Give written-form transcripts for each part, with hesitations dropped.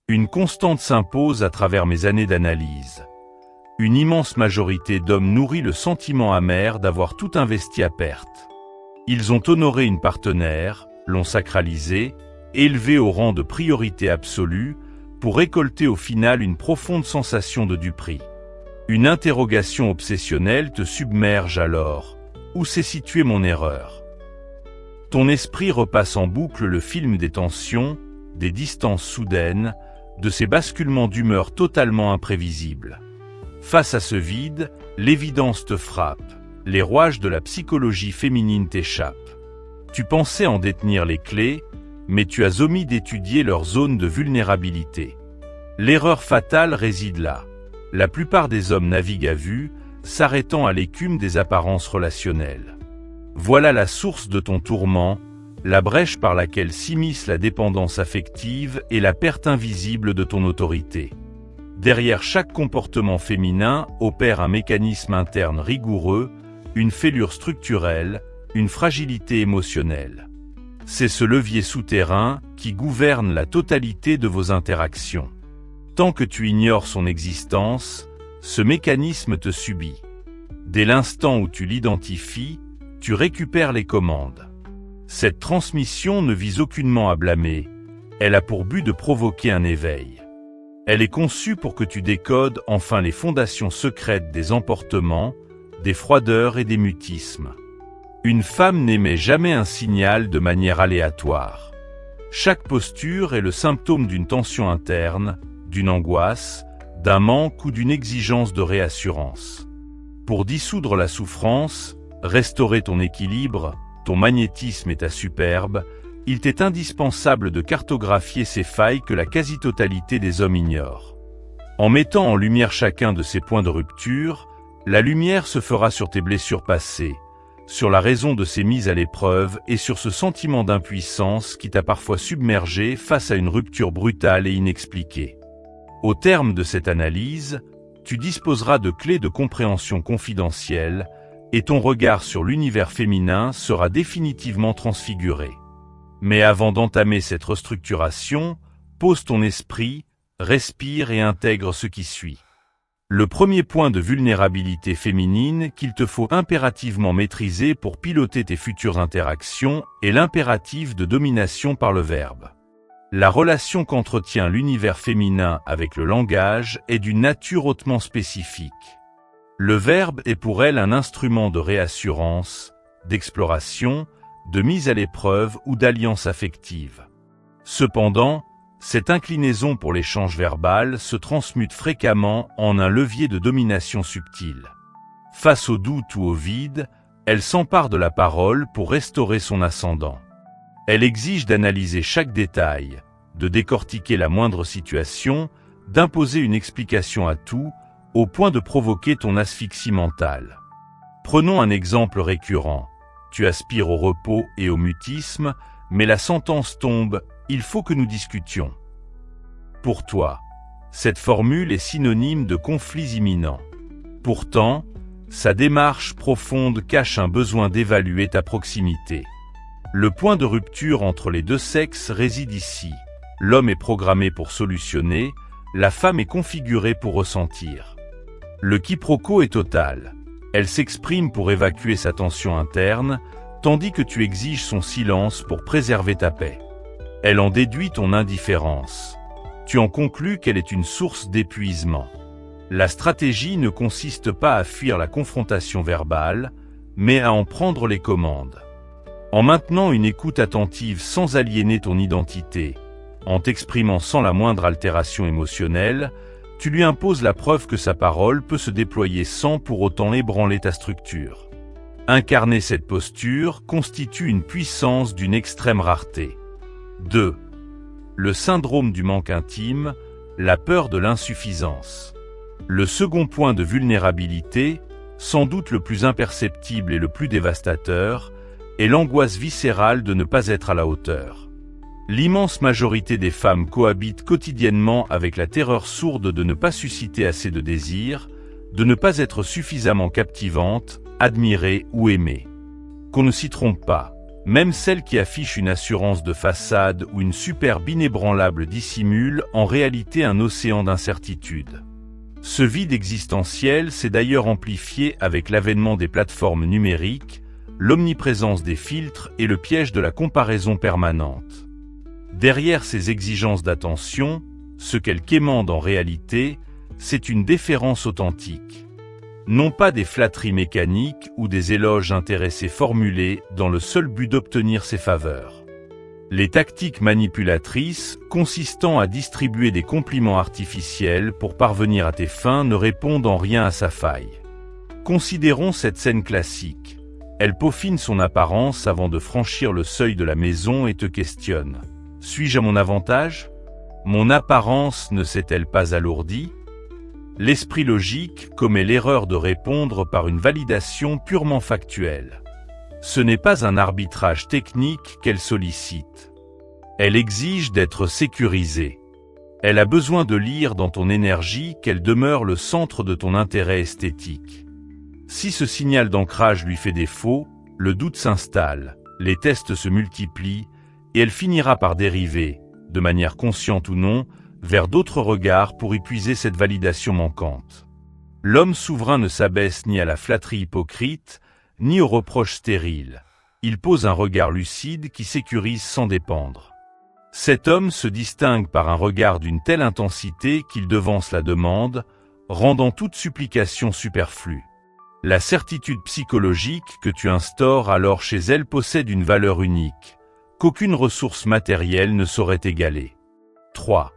Une constante s'impose à travers mes années d'analyse. Une immense majorité d'hommes nourrit le sentiment amer d'avoir tout investi à perte. Ils ont honoré une partenaire, l'ont sacralisée, élevée au rang de priorité absolue, pour récolter au final une profonde sensation de duperie. Une interrogation obsessionnelle te submerge alors. Où s'est située mon erreur? Ton esprit repasse en boucle le film des tensions, des distances soudaines, de ces basculements d'humeur totalement imprévisibles. Face à ce vide, l'évidence te frappe, les rouages de la psychologie féminine t'échappent. Tu pensais en détenir les clés, mais tu as omis d'étudier leur zone de vulnérabilité. L'erreur fatale réside là. La plupart des hommes naviguent à vue, s'arrêtant à l'écume des apparences relationnelles. Voilà la source de ton tourment, la brèche par laquelle s'immisce la dépendance affective et la perte invisible de ton autorité. Derrière chaque comportement féminin opère un mécanisme interne rigoureux, une fêlure structurelle, une fragilité émotionnelle. C'est ce levier souterrain qui gouverne la totalité de vos interactions. Tant que tu ignores son existence, ce mécanisme te subit. Dès l'instant où tu l'identifies, tu récupères les commandes. Cette transmission ne vise aucunement à blâmer, elle a pour but de provoquer un éveil. Elle est conçue pour que tu décodes enfin les fondations secrètes des emportements, des froideurs et des mutismes. Une femme n'émet jamais un signal de manière aléatoire. Chaque posture est le symptôme d'une tension interne, d'une angoisse, d'un manque ou d'une exigence de réassurance. Pour dissoudre la souffrance, restaurer ton équilibre, ton magnétisme et ta superbe, il t'est indispensable de cartographier ces failles que la quasi-totalité des hommes ignorent. En mettant en lumière chacun de ces points de rupture, la lumière se fera sur tes blessures passées, sur la raison de ces mises à l'épreuve et sur ce sentiment d'impuissance qui t'a parfois submergé face à une rupture brutale et inexpliquée. Au terme de cette analyse, tu disposeras de clés de compréhension confidentielles et ton regard sur l'univers féminin sera définitivement transfiguré. Mais avant d'entamer cette restructuration, pose ton esprit, respire et intègre ce qui suit. Le premier point de vulnérabilité féminine qu'il te faut impérativement maîtriser pour piloter tes futures interactions est l'impératif de domination par le verbe. La relation qu'entretient l'univers féminin avec le langage est d'une nature hautement spécifique. Le verbe est pour elle un instrument de réassurance, d'exploration, de mise à l'épreuve ou d'alliance affective. Cependant, cette inclinaison pour l'échange verbal se transmute fréquemment en un levier de domination subtile. Face au doute ou au vide, elle s'empare de la parole pour restaurer son ascendant. Elle exige d'analyser chaque détail, de décortiquer la moindre situation, d'imposer une explication à tout, au point de provoquer ton asphyxie mentale. Prenons un exemple récurrent. Tu aspires au repos et au mutisme, mais la sentence tombe, il faut que nous discutions. Pour toi, cette formule est synonyme de conflits imminents. Pourtant, sa démarche profonde cache un besoin d'évaluer ta proximité. Le point de rupture entre les deux sexes réside ici. L'homme est programmé pour solutionner, la femme est configurée pour ressentir. Le quiproquo est total. Elle s'exprime pour évacuer sa tension interne, tandis que tu exiges son silence pour préserver ta paix. Elle en déduit ton indifférence. Tu en conclus qu'elle est une source d'épuisement. La stratégie ne consiste pas à fuir la confrontation verbale, mais à en prendre les commandes. En maintenant une écoute attentive sans aliéner ton identité, en t'exprimant sans la moindre altération émotionnelle, tu lui imposes la preuve que sa parole peut se déployer sans pour autant ébranler ta structure. Incarner cette posture constitue une puissance d'une extrême rareté. 2. Le syndrome du manque intime, la peur de l'insuffisance. Le second point de vulnérabilité, sans doute le plus imperceptible et le plus dévastateur, est l'angoisse viscérale de ne pas être à la hauteur. L'immense majorité des femmes cohabitent quotidiennement avec la terreur sourde de ne pas susciter assez de désir, de ne pas être suffisamment captivante, admirée ou aimée. Qu'on ne s'y trompe pas, Même celle qui affiche une assurance de façade ou une superbe inébranlable dissimule en réalité un océan d'incertitude. Ce vide existentiel s'est d'ailleurs amplifié avec l'avènement des plateformes numériques, l'omniprésence des filtres et le piège de la comparaison permanente. Derrière ces exigences d'attention, ce qu'elles quémandent en réalité, c'est une déférence authentique. Non pas des flatteries mécaniques ou des éloges intéressés formulés dans le seul but d'obtenir ses faveurs. Les tactiques manipulatrices consistant à distribuer des compliments artificiels pour parvenir à tes fins ne répondent en rien à sa faille. Considérons cette scène classique. Elle peaufine son apparence avant de franchir le seuil de la maison et te questionne. Suis-je à mon avantage ? Mon apparence ne s'est-elle pas alourdie ? L'esprit logique commet l'erreur de répondre par une validation purement factuelle. Ce n'est pas un arbitrage technique qu'elle sollicite. Elle exige d'être sécurisée. Elle a besoin de lire dans ton énergie qu'elle demeure le centre de ton intérêt esthétique. Si ce signal d'ancrage lui fait défaut, le doute s'installe, les tests se multiplient, et elle finira par dériver, de manière consciente ou non, vers d'autres regards pour épuiser cette validation manquante. L'homme souverain ne s'abaisse ni à la flatterie hypocrite, ni aux reproches stériles. Il pose un regard lucide qui sécurise sans dépendre. Cet homme se distingue par un regard d'une telle intensité qu'il devance la demande, rendant toute supplication superflue. La certitude psychologique que tu instaures alors chez elle possède une valeur unique, qu'aucune ressource matérielle ne saurait égaler. 3.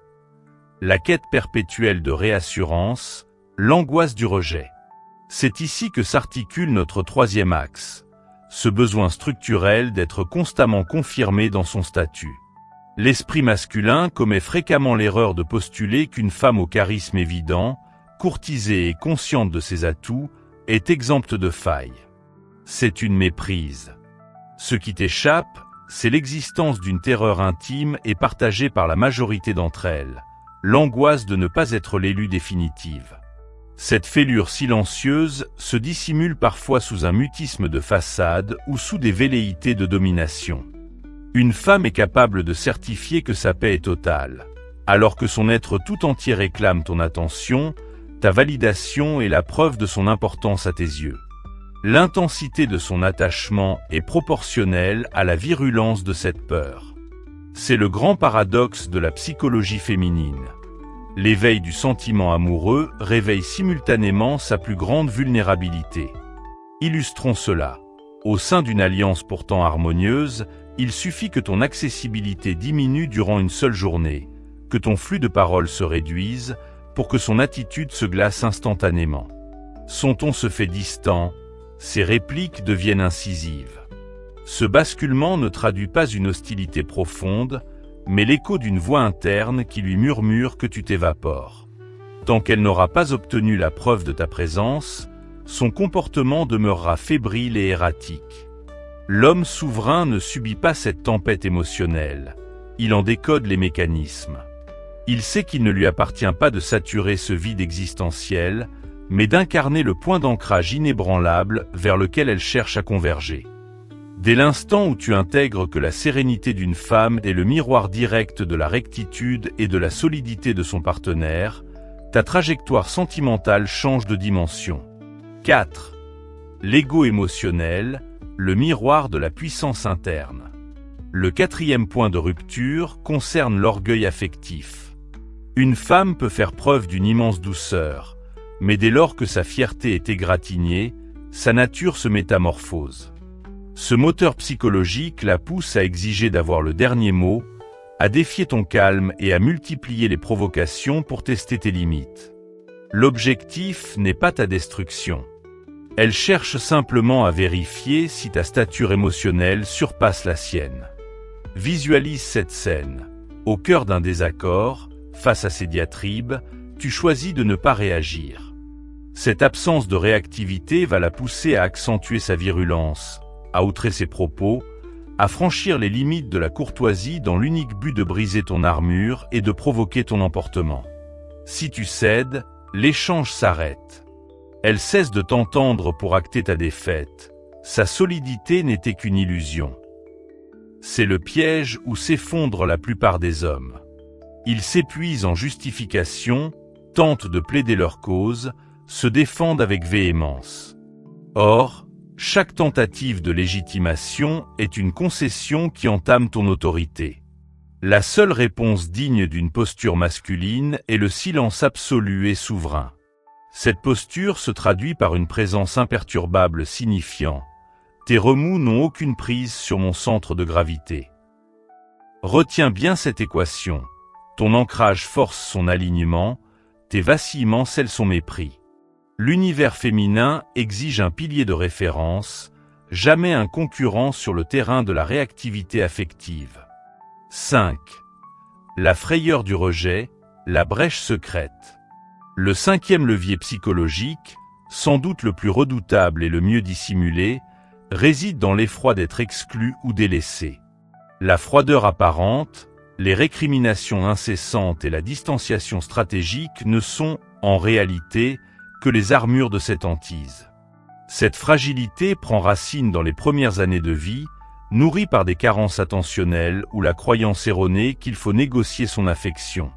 La quête perpétuelle de réassurance, l'angoisse du rejet. C'est ici que s'articule notre troisième axe, ce besoin structurel d'être constamment confirmé dans son statut. L'esprit masculin commet fréquemment l'erreur de postuler qu'une femme au charisme évident, courtisée et consciente de ses atouts, est exempte de failles. C'est une méprise. Ce qui t'échappe, c'est l'existence d'une terreur intime et partagée par la majorité d'entre elles, l'angoisse de ne pas être l'élue définitive. Cette fêlure silencieuse se dissimule parfois sous un mutisme de façade ou sous des velléités de domination. Une femme est capable de certifier que sa paix est totale, alors que son être tout entier réclame ton attention, ta validation et la preuve de son importance à tes yeux. L'intensité de son attachement est proportionnelle à la virulence de cette peur. C'est le grand paradoxe de la psychologie féminine. L'éveil du sentiment amoureux réveille simultanément sa plus grande vulnérabilité. Illustrons cela. Au sein d'une alliance pourtant harmonieuse, il suffit que ton accessibilité diminue durant une seule journée, que ton flux de paroles se réduise, pour que son attitude se glace instantanément. Son ton se fait distant, ses répliques deviennent incisives. Ce basculement ne traduit pas une hostilité profonde, mais l'écho d'une voix interne qui lui murmure que tu t'évapores. Tant qu'elle n'aura pas obtenu la preuve de ta présence, son comportement demeurera fébrile et erratique. L'homme souverain ne subit pas cette tempête émotionnelle, il en décode les mécanismes. Il sait qu'il ne lui appartient pas de saturer ce vide existentiel, mais d'incarner le point d'ancrage inébranlable vers lequel elle cherche à converger. Dès l'instant où tu intègres que la sérénité d'une femme est le miroir direct de la rectitude et de la solidité de son partenaire, ta trajectoire sentimentale change de dimension. 4. L'ego émotionnel, le miroir de la puissance interne. Le quatrième point de rupture concerne l'orgueil affectif. Une femme peut faire preuve d'une immense douceur, mais dès lors que sa fierté est égratignée, sa nature se métamorphose. Ce moteur psychologique la pousse à exiger d'avoir le dernier mot, à défier ton calme et à multiplier les provocations pour tester tes limites. L'objectif n'est pas ta destruction. Elle cherche simplement à vérifier si ta stature émotionnelle surpasse la sienne. Visualise cette scène. Au cœur d'un désaccord, face à ces diatribes, tu choisis de ne pas réagir. Cette absence de réactivité va la pousser à accentuer sa virulence, à outrer ses propos, à franchir les limites de la courtoisie dans l'unique but de briser ton armure et de provoquer ton emportement. Si tu cèdes, l'échange s'arrête. Elle cesse de t'entendre pour acter ta défaite. Sa solidité n'était qu'une illusion. C'est le piège où s'effondrent la plupart des hommes. Ils s'épuisent en justifications, tentent de plaider leur cause, se défendent avec véhémence. Or, chaque tentative de légitimation est une concession qui entame ton autorité. La seule réponse digne d'une posture masculine est le silence absolu et souverain. Cette posture se traduit par une présence imperturbable signifiant « Tes remous n'ont aucune prise sur mon centre de gravité ». Retiens bien cette équation. Ton ancrage force son alignement, tes vacillements scellent son mépris. L'univers féminin exige un pilier de référence, jamais un concurrent sur le terrain de la réactivité affective. 5. La frayeur du rejet, la brèche secrète. Le 5e levier psychologique, sans doute le plus redoutable et le mieux dissimulé, réside dans l'effroi d'être exclu ou délaissé. La froideur apparente, les récriminations incessantes et la distanciation stratégique ne sont, en réalité, que les armures de cette hantise. Cette fragilité prend racine dans les premières années de vie, nourrie par des carences attentionnelles ou la croyance erronée qu'il faut négocier son affection.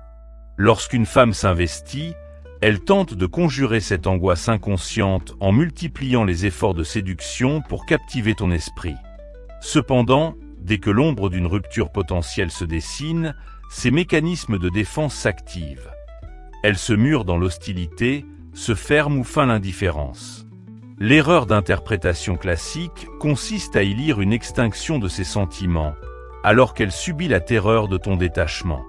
Lorsqu'une femme s'investit, elle tente de conjurer cette angoisse inconsciente en multipliant les efforts de séduction pour captiver ton esprit. Cependant, dès que l'ombre d'une rupture potentielle se dessine, ces mécanismes de défense s'activent. Elle se mure dans l'hostilité, se ferme ou feint l'indifférence. L'erreur d'interprétation classique consiste à y lire une extinction de ses sentiments, alors qu'elle subit la terreur de ton détachement.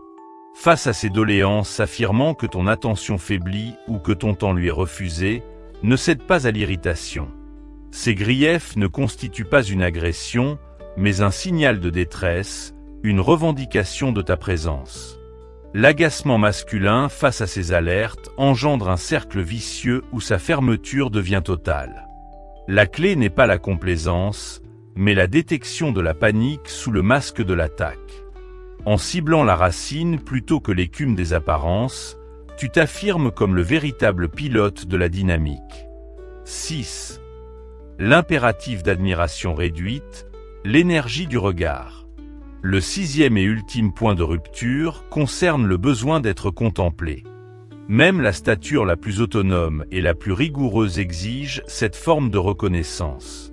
Face à ces doléances affirmant que ton attention faiblit ou que ton temps lui est refusé, ne cède pas à l'irritation. Ces griefs ne constituent pas une agression, mais un signal de détresse, une revendication de ta présence. L'agacement masculin face à ces alertes engendre un cercle vicieux où sa fermeture devient totale. La clé n'est pas la complaisance, mais la détection de la panique sous le masque de l'attaque. En ciblant la racine plutôt que l'écume des apparences, tu t'affirmes comme le véritable pilote de la dynamique. 6. L'impératif d'admiration réduite, l'énergie du regard. Le 6e et ultime point de rupture concerne le besoin d'être contemplé. Même la stature la plus autonome et la plus rigoureuse exige cette forme de reconnaissance.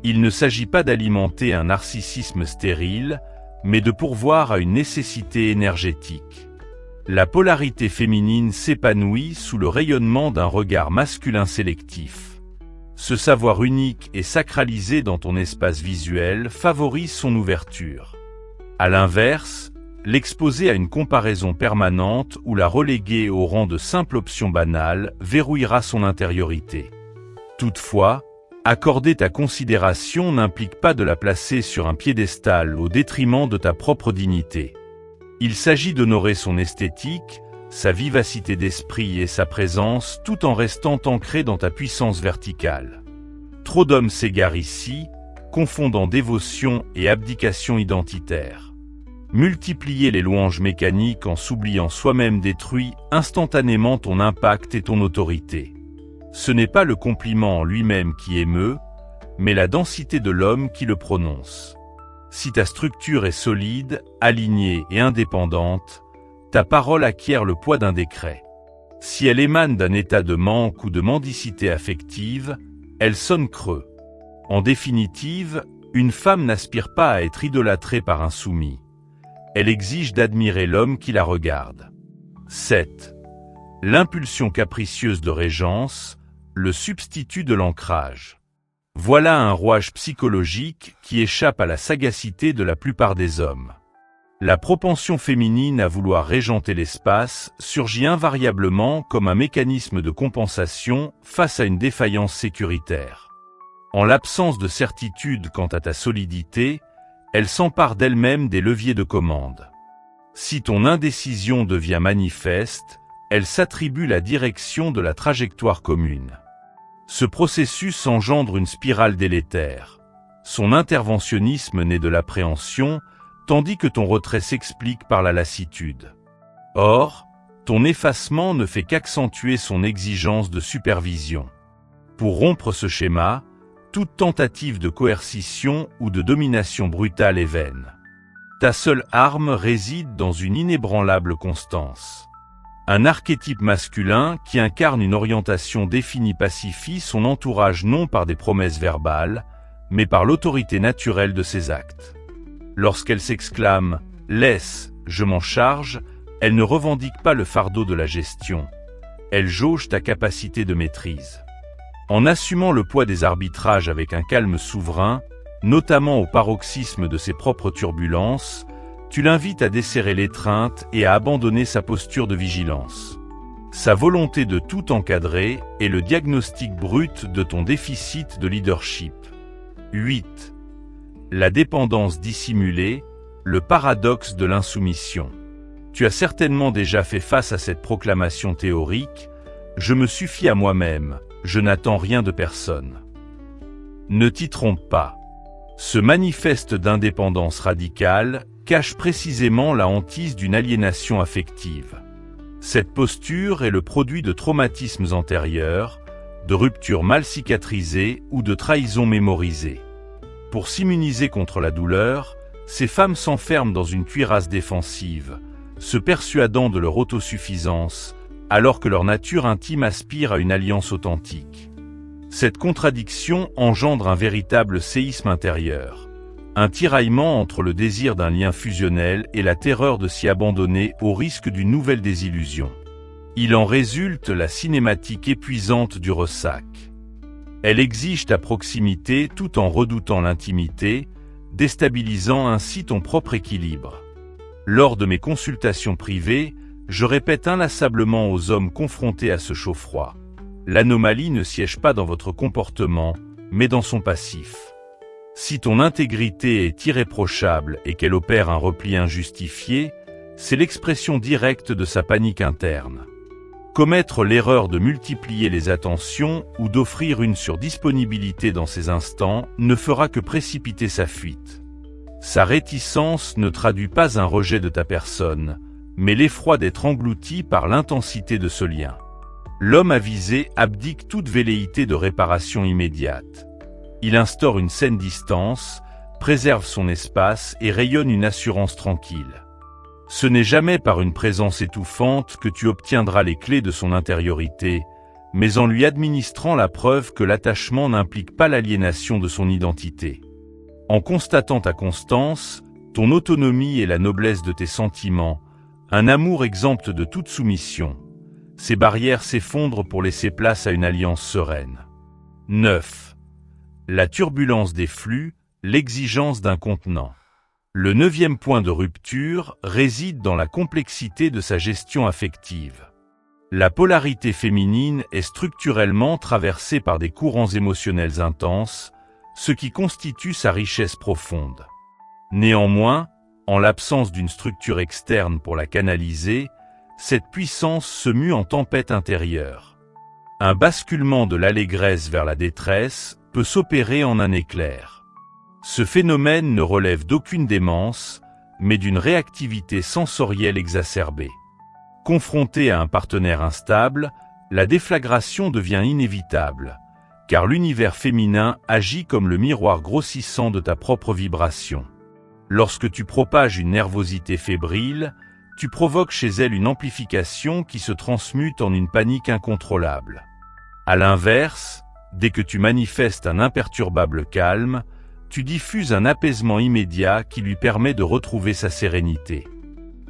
Il ne s'agit pas d'alimenter un narcissisme stérile, mais de pourvoir à une nécessité énergétique. La polarité féminine s'épanouit sous le rayonnement d'un regard masculin sélectif. Ce savoir unique et sacralisé dans ton espace visuel favorise son ouverture. À l'inverse, l'exposer à une comparaison permanente ou la reléguer au rang de simple option banale verrouillera son intériorité. Toutefois, accorder ta considération n'implique pas de la placer sur un piédestal au détriment de ta propre dignité. Il s'agit d'honorer son esthétique, sa vivacité d'esprit et sa présence tout en restant ancré dans ta puissance verticale. Trop d'hommes s'égarent ici, confondant dévotion et abdication identitaire. Multiplier les louanges mécaniques en s'oubliant soi-même détruit instantanément ton impact et ton autorité. Ce n'est pas le compliment en lui-même qui émeut, mais la densité de l'homme qui le prononce. Si ta structure est solide, alignée et indépendante, ta parole acquiert le poids d'un décret. Si elle émane d'un état de manque ou de mendicité affective, elle sonne creux. En définitive, une femme n'aspire pas à être idolâtrée par un soumis. Elle exige d'admirer l'homme qui la regarde. 7. L'impulsion capricieuse de régence, le substitut de l'ancrage. Voilà un rouage psychologique qui échappe à la sagacité de la plupart des hommes. La propension féminine à vouloir régenter l'espace surgit invariablement comme un mécanisme de compensation face à une défaillance sécuritaire. En l'absence de certitude quant à ta solidité, elle s'empare d'elle-même des leviers de commande. Si ton indécision devient manifeste, elle s'attribue la direction de la trajectoire commune. Ce processus engendre une spirale délétère. Son interventionnisme naît de l'appréhension, tandis que ton retrait s'explique par la lassitude. Or, ton effacement ne fait qu'accentuer son exigence de supervision. Pour rompre ce schéma, toute tentative de coercition ou de domination brutale est vaine. Ta seule arme réside dans une inébranlable constance. Un archétype masculin qui incarne une orientation définie pacifie son entourage non par des promesses verbales, mais par l'autorité naturelle de ses actes. Lorsqu'elle s'exclame « Laisse, je m'en charge », elle ne revendique pas le fardeau de la gestion. Elle jauge ta capacité de maîtrise. En assumant le poids des arbitrages avec un calme souverain, notamment au paroxysme de ses propres turbulences, tu l'invites à desserrer l'étreinte et à abandonner sa posture de vigilance. Sa volonté de tout encadrer est le diagnostic brut de ton déficit de leadership. 8. La dépendance dissimulée, le paradoxe de l'insoumission. Tu as certainement déjà fait face à cette proclamation théorique « Je me suffis à moi-même, je n'attends rien de personne ». Ne t'y trompe pas. Ce manifeste d'indépendance radicale cache précisément la hantise d'une aliénation affective. Cette posture est le produit de traumatismes antérieurs, de ruptures mal cicatrisées ou de trahisons mémorisées. Pour s'immuniser contre la douleur, ces femmes s'enferment dans une cuirasse défensive, se persuadant de leur autosuffisance, alors que leur nature intime aspire à une alliance authentique. Cette contradiction engendre un véritable séisme intérieur. Un tiraillement entre le désir d'un lien fusionnel et la terreur de s'y abandonner au risque d'une nouvelle désillusion. Il en résulte la cinématique épuisante du ressac. Elle exige ta proximité tout en redoutant l'intimité, déstabilisant ainsi ton propre équilibre. Lors de mes consultations privées, je répète inlassablement aux hommes confrontés à ce chaud-froid. L'anomalie ne siège pas dans votre comportement, mais dans son passif. Si ton intégrité est irréprochable et qu'elle opère un repli injustifié, c'est l'expression directe de sa panique interne. Commettre l'erreur de multiplier les attentions ou d'offrir une surdisponibilité dans ces instants ne fera que précipiter sa fuite. Sa réticence ne traduit pas un rejet de ta personne, mais l'effroi d'être englouti par l'intensité de ce lien. L'homme avisé abdique toute velléité de réparation immédiate. Il instaure une saine distance, préserve son espace et rayonne une assurance tranquille. Ce n'est jamais par une présence étouffante que tu obtiendras les clés de son intériorité, mais en lui administrant la preuve que l'attachement n'implique pas l'aliénation de son identité. En constatant ta constance, ton autonomie et la noblesse de tes sentiments, un amour exempt de toute soumission, ces barrières s'effondrent pour laisser place à une alliance sereine. 9. La turbulence des flux, l'exigence d'un contenant. Le 9e point de rupture réside dans la complexité de sa gestion affective. La polarité féminine est structurellement traversée par des courants émotionnels intenses, ce qui constitue sa richesse profonde. Néanmoins, en l'absence d'une structure externe pour la canaliser, cette puissance se mue en tempête intérieure. Un basculement de l'allégresse vers la détresse peut s'opérer en un éclair. Ce phénomène ne relève d'aucune démence, mais d'une réactivité sensorielle exacerbée. Confronté à un partenaire instable, la déflagration devient inévitable, car l'univers féminin agit comme le miroir grossissant de ta propre vibration. Lorsque tu propages une nervosité fébrile, tu provoques chez elle une amplification qui se transmute en une panique incontrôlable. À l'inverse, dès que tu manifestes un imperturbable calme, tu diffuses un apaisement immédiat qui lui permet de retrouver sa sérénité.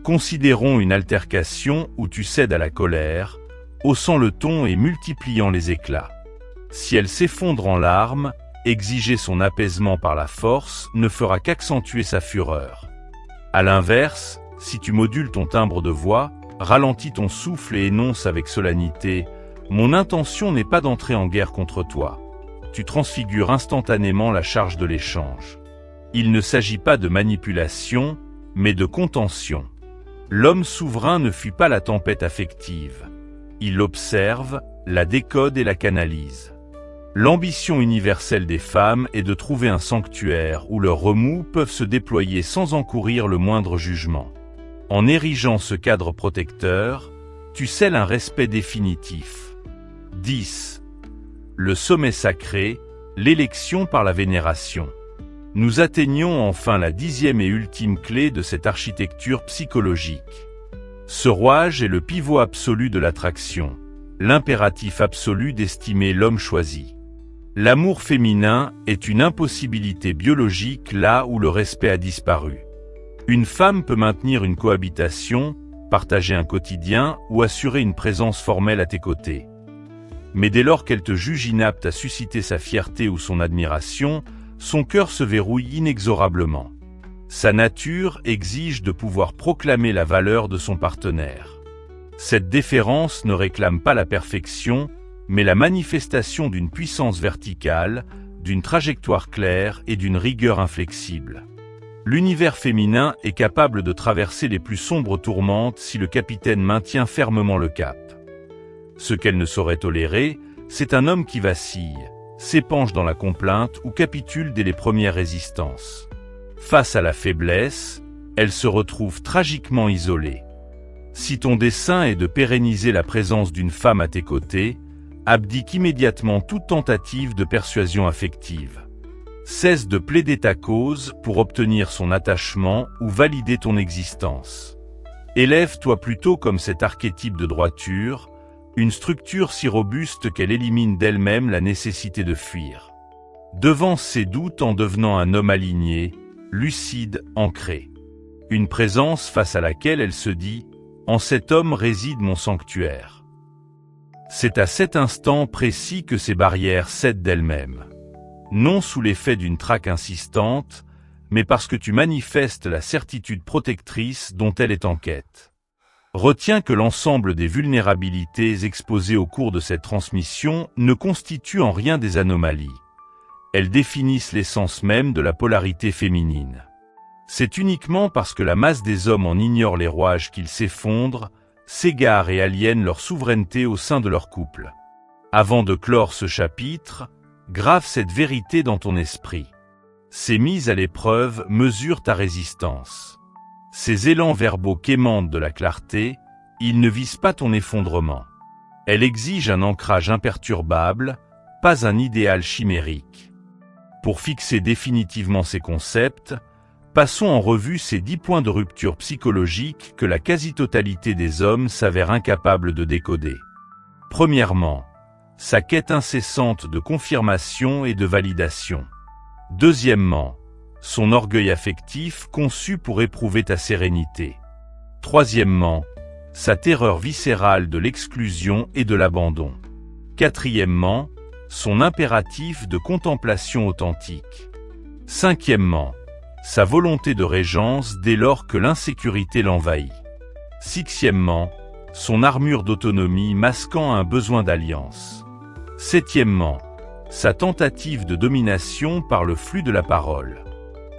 Considérons une altercation où tu cèdes à la colère, haussant le ton et multipliant les éclats. Si elle s'effondre en larmes, exiger son apaisement par la force ne fera qu'accentuer sa fureur. À l'inverse, si tu modules ton timbre de voix, ralentis ton souffle et énonces avec solennité « Mon intention n'est pas d'entrer en guerre contre toi », tu transfigures instantanément la charge de l'échange. Il ne s'agit pas de manipulation, mais de contention. L'homme souverain ne fuit pas la tempête affective. Il l'observe, la décode et la canalise. L'ambition universelle des femmes est de trouver un sanctuaire où leurs remous peuvent se déployer sans encourir le moindre jugement. En érigeant ce cadre protecteur, tu scelles un respect définitif. 10. Le sommet sacré, l'élection par la vénération. Nous atteignons enfin la 10e et ultime clé de cette architecture psychologique. Ce rouage est le pivot absolu de l'attraction, l'impératif absolu d'estimer l'homme choisi. L'amour féminin est une impossibilité biologique là où le respect a disparu. Une femme peut maintenir une cohabitation, partager un quotidien ou assurer une présence formelle à tes côtés. Mais dès lors qu'elle te juge inapte à susciter sa fierté ou son admiration, son cœur se verrouille inexorablement. Sa nature exige de pouvoir proclamer la valeur de son partenaire. Cette déférence ne réclame pas la perfection, mais la manifestation d'une puissance verticale, d'une trajectoire claire et d'une rigueur inflexible. L'univers féminin est capable de traverser les plus sombres tourmentes si le capitaine maintient fermement le cap. Ce qu'elle ne saurait tolérer, c'est un homme qui vacille, s'épanche dans la complainte ou capitule dès les premières résistances. Face à la faiblesse, elle se retrouve tragiquement isolée. Si ton dessein est de pérenniser la présence d'une femme à tes côtés, abdique immédiatement toute tentative de persuasion affective. Cesse de plaider ta cause pour obtenir son attachement ou valider ton existence. Élève-toi plutôt comme cet archétype de droiture, une structure si robuste qu'elle élimine d'elle-même la nécessité de fuir. Devance ses doutes en devenant un homme aligné, lucide, ancré. Une présence face à laquelle elle se dit « En cet homme réside mon sanctuaire ». C'est à cet instant précis que ces barrières cèdent d'elles-mêmes. Non sous l'effet d'une traque insistante, mais parce que tu manifestes la certitude protectrice dont elle est en quête. Retiens que l'ensemble des vulnérabilités exposées au cours de cette transmission ne constituent en rien des anomalies. Elles définissent l'essence même de la polarité féminine. C'est uniquement parce que la masse des hommes en ignore les rouages qu'ils s'effondrent, s'égarent et aliènent leur souveraineté au sein de leur couple. Avant de clore ce chapitre, grave cette vérité dans ton esprit. Ces mises à l'épreuve mesurent ta résistance. Ces élans verbaux quémantent de la clarté, ils ne visent pas ton effondrement. Elle exige un ancrage imperturbable, pas un idéal chimérique. Pour fixer définitivement ces concepts, passons en revue ces 10 points de rupture psychologique que la quasi-totalité des hommes s'avère incapable de décoder. Premièrement, sa quête incessante de confirmation et de validation. Deuxièmement, son orgueil affectif conçu pour éprouver ta sérénité. Troisièmement, sa terreur viscérale de l'exclusion et de l'abandon. Quatrièmement, son impératif de contemplation authentique. Cinquièmement, sa volonté de régence dès lors que l'insécurité l'envahit. Sixièmement, son armure d'autonomie masquant un besoin d'alliance. Septièmement, sa tentative de domination par le flux de la parole.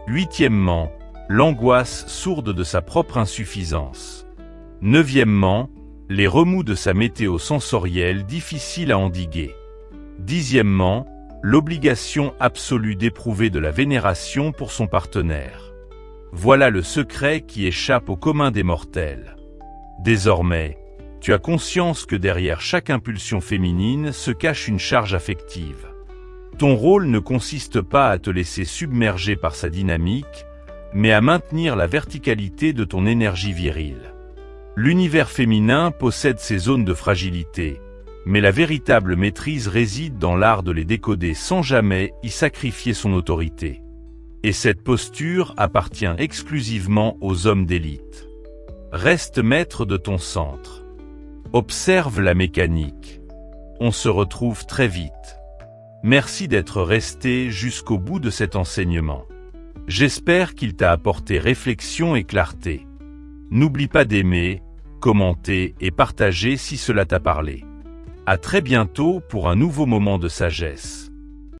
Huitièmement, l'angoisse sourde de sa propre insuffisance. Neuvièmement, les remous de sa météo sensorielle difficile à endiguer. Dixièmement, l'obligation absolue d'éprouver de la vénération pour son partenaire. Voilà le secret qui échappe au commun des mortels. Désormais, tu as conscience que derrière chaque impulsion féminine se cache une charge affective. Ton rôle ne consiste pas à te laisser submerger par sa dynamique, mais à maintenir la verticalité de ton énergie virile. L'univers féminin possède ses zones de fragilité, mais la véritable maîtrise réside dans l'art de les décoder sans jamais y sacrifier son autorité. Et cette posture appartient exclusivement aux hommes d'élite. Reste maître de ton centre. Observe la mécanique. On se retrouve très vite. Merci d'être resté jusqu'au bout de cet enseignement. J'espère qu'il t'a apporté réflexion et clarté. N'oublie pas d'aimer, commenter et partager si cela t'a parlé. À très bientôt pour un nouveau moment de sagesse.